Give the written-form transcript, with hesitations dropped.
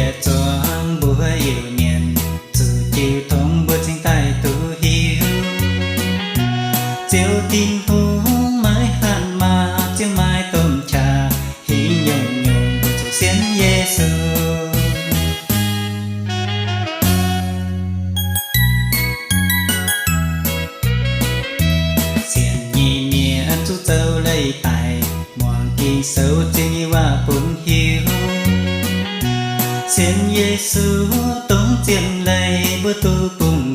địa choang bùa yêu niên sự chịu thông bùa chính tay tu hiu chiều tin hú mái hàn mà chiều mai tôm trà hí nhung nhung bùa chủ xiên Giêsu xiên nhị mía chú châu lấy tài mòn kỳ sâu chỉว่าปุ่นhiu xiên Giêsu tống tiền lấy bữa tu cùng